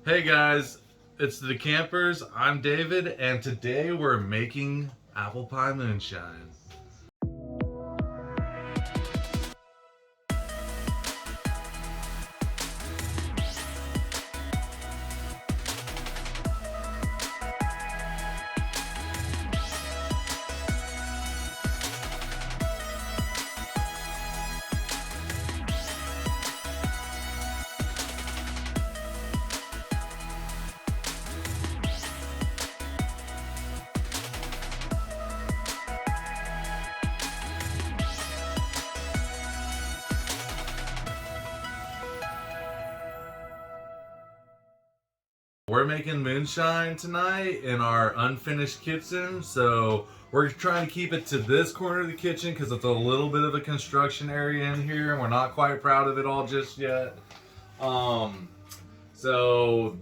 Hey guys, it's the Campers. I'm David, and today we're making apple pie moonshine. We're making moonshine tonight in our unfinished kitchen, so we're trying to keep it to this corner of the kitchen because it's a little bit of a construction area in here and we're not quite proud of it all just yet. So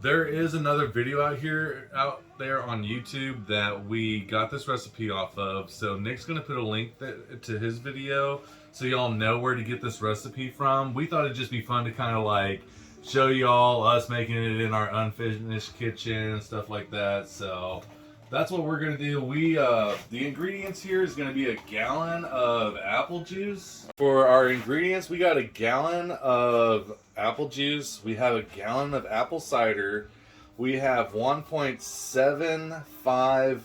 there is another video out there on YouTube that we got this recipe off of. So Nick's gonna put a link to his video so y'all know where to get this recipe from. We thought it'd just be fun to kind of like show y'all us making it in our unfinished kitchen and stuff like that. So that's what we're gonna do. The ingredients here is gonna be a gallon of apple juice. For our ingredients, we got a gallon of apple juice. We have a gallon of apple cider. We have 1.75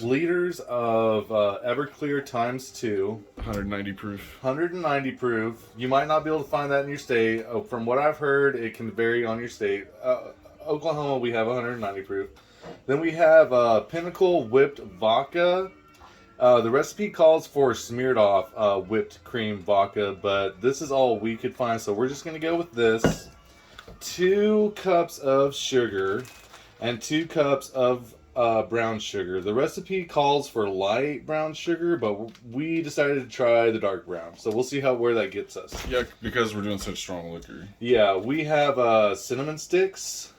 liters of Everclear times 2. 190 proof. 190 proof. You might not be able to find that in your state. From what I've heard, it can vary on your state. Oklahoma, we have 190 proof. Then we have Pinnacle whipped vodka. The recipe calls for smeared off whipped cream vodka, but this is all we could find, so we're just going to go with this. 2 cups of sugar and 2 cups of brown sugar. The recipe calls for light brown sugar, but we decided to try the dark brown, so we'll see where that gets us. Yeah, because we're doing such strong liquor. Yeah, we have cinnamon sticks.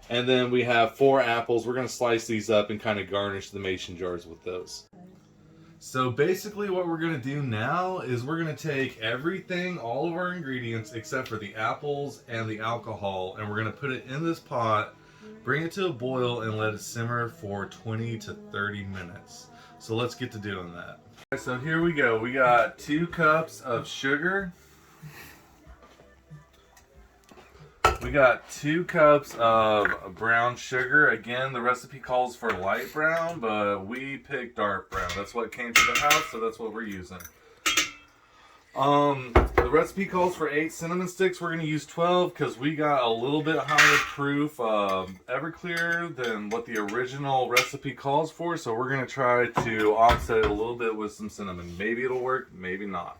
And then we have 4 apples. We're going to slice these up and kind of garnish the mason jars with those. So basically what we're going to do now is we're going to take everything, all of our ingredients, except for the apples and the alcohol, and we're going to put it in this pot, bring it to a boil, and let it simmer for 20 to 30 minutes. So let's get to doing that. So here we go. We got 2 cups of sugar. We got 2 cups of brown sugar. Again, the recipe calls for light brown, but we picked dark brown. That's what came to the house, so that's what we're using. The recipe calls for 8 cinnamon sticks. We're going to use 12 because we got a little bit higher proof Everclear than what the original recipe calls for, so we're going to try to offset it a little bit with some cinnamon. Maybe it'll work, maybe not.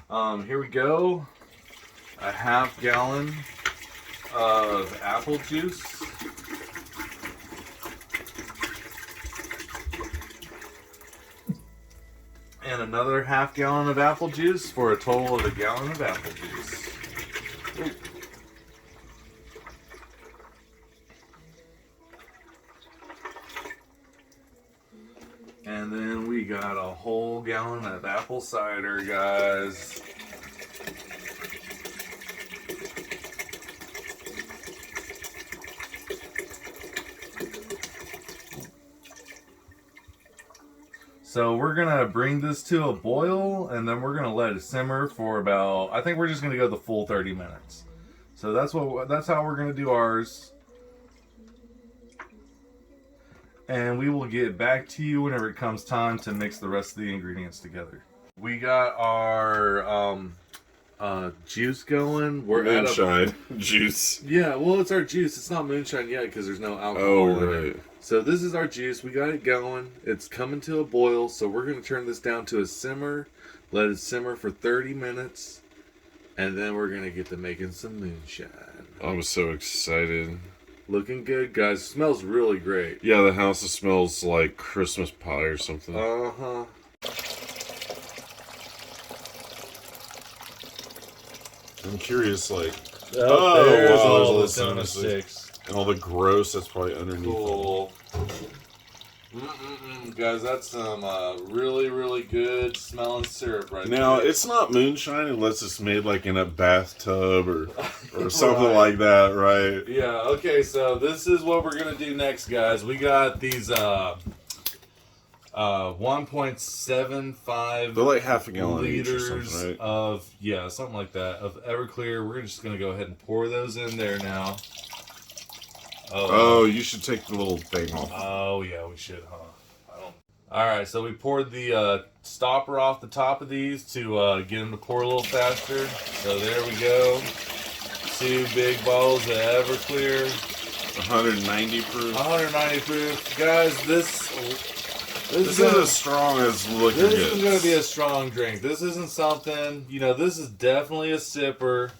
Here we go. A half gallon of apple juice. And another half gallon of apple juice for a total of a gallon of apple juice. Ooh. And then we got a whole gallon of apple cider, guys. So we're gonna bring this to a boil, and then we're gonna let it simmer for about, I think we're just gonna go the full 30 minutes. So that's how we're gonna do ours. And we will get back to you whenever it comes time to mix the rest of the ingredients together. We got our juice going. We're Moonshine juice. Yeah, well, it's our juice. It's not moonshine yet because there's no alcohol. Oh, in right. it. So this is our juice. We got it going. It's coming to a boil. So we're going to turn this down to a simmer. Let it simmer for 30 minutes. And then we're going to get to making some moonshine. I'm so excited. Looking good, guys. Smells really great. Yeah, the house smells like Christmas pie or something. Uh-huh. I'm curious, like... There's wow, all the there's cinnamon sticks. And all the gross that's probably underneath. Cool. Guys, that's some really, really good smelling syrup right Now, there. it's not moonshine unless it's made like in a bathtub or or something Right. like that, right? Yeah, okay, so this is what we're gonna do next, guys. We got these 1.75 They're like half a gallon each or liters something, right? of, yeah, something like that, of Everclear. We're just gonna go ahead and pour those in there now. Oh, you should take the little thing off. Oh yeah, we should, huh? Alright, so we poured the stopper off the top of these to get them to pour a little faster. So there we go. 2 big bottles of Everclear. 190 proof. 190 proof. Guys, this This is as strong as liquor This gets. is going to be a strong drink. This isn't something, this is definitely a sipper.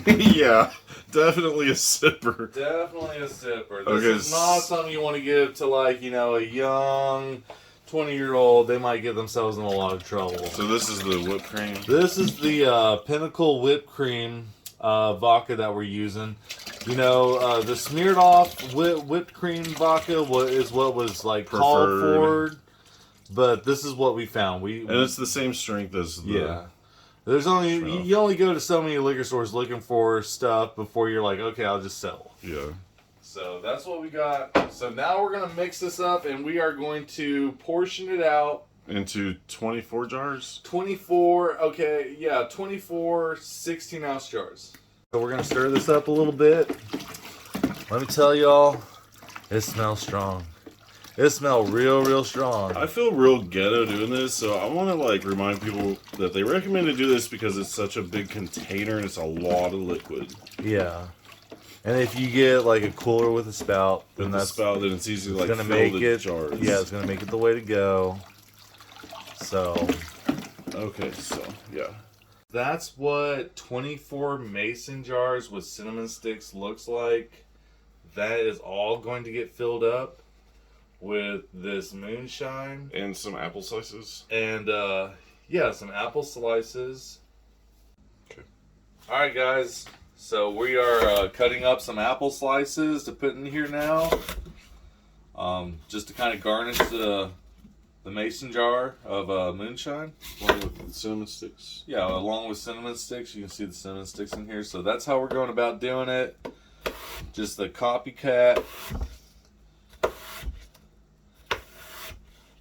Yeah, definitely a sipper. Definitely a sipper. This Okay, is not something you want to give to, like, a young 20-year-old. They might get themselves in a lot of trouble. So this is the whipped cream. This is the Pinnacle whipped cream vodka that we're using. The smeared off whipped cream vodka is what was like called for, but this is what we found. And it's the same strength as the... Yeah. There's only you only go to so many liquor stores looking for stuff before you're like, okay, I'll just settle. Yeah. So that's what we got. So now we're gonna mix this up, and we are going to portion it out Into 24 jars? 24 16-ounce jars. So we're gonna stir this up a little bit. Let me tell y'all, it smells strong. It smells real strong. I feel real ghetto doing this, so I want to remind people that they recommend to do this because it's such a big container and it's a lot of liquid. Yeah. And if you get like a cooler with a spout, then With the that's spout, then it's easy to gonna fill make the it. jars. Yeah, it's gonna make it the way to go. So Okay, so yeah. that's what 24 mason jars with cinnamon sticks looks like. That is all going to get filled up with this moonshine And some apple slices. and some apple slices. Okay. All right, guys. So we are cutting up some apple slices to put in here now, just to kind of garnish the mason jar of moonshine. Along with the cinnamon sticks. Yeah, along with cinnamon sticks. You can see the cinnamon sticks in here. So that's how we're going about doing it. Just the copycat.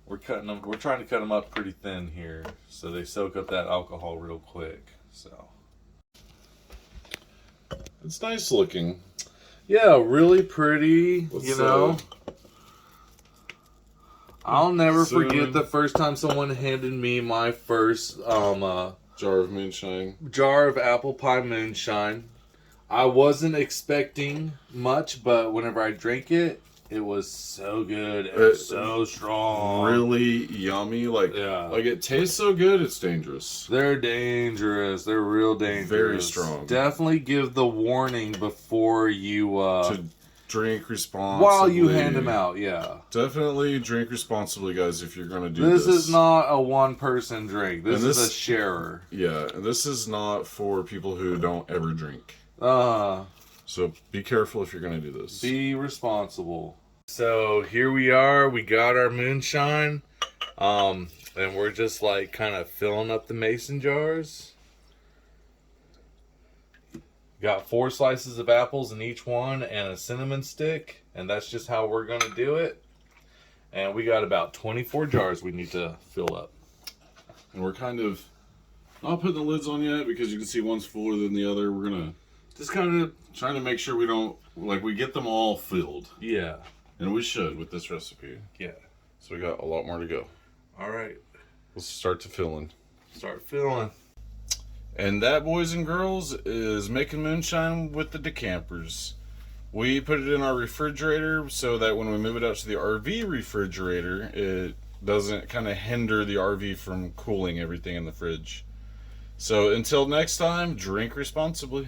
We're trying to cut them up pretty thin here, so they soak up that alcohol real quick. So. It's nice looking. Yeah, really pretty, Let's, I'll never cinnamon. forget the first time someone handed me my first Jar of moonshine. jar of apple pie moonshine. I wasn't expecting much, but whenever I drank it, it was so good and so strong. Really yummy. Yeah. It tastes so good, it's dangerous. They're dangerous. They're real dangerous. Very strong. Definitely give the warning before you To drink responsibly. while you hand them out. Yeah. Definitely drink responsibly, guys, if you're going to do This this. is not a one-person drink. This is a sharer. Yeah, and this is not for people who don't ever drink. So be careful if you're going to do this. be responsible. So here we are. We got our moonshine. And we're just kind of filling up the mason jars. Got 4 slices of apples in each one and a cinnamon stick. And that's just how we're going to do it. And we got about 24 jars we need to fill up. And we're kind of not putting the lids on yet because you can see one's fuller than the other. We're going to just kind of trying to make sure we don't, we get them all filled. Yeah. And we should with this recipe. Yeah. So we got a lot more to go. All right. Let's start to filling. Start filling. And that, boys and girls, is making moonshine with the decampers. We put it in our refrigerator so that when we move it out to the RV refrigerator, it doesn't kind of hinder the RV from cooling everything in the fridge. So until next time, drink responsibly.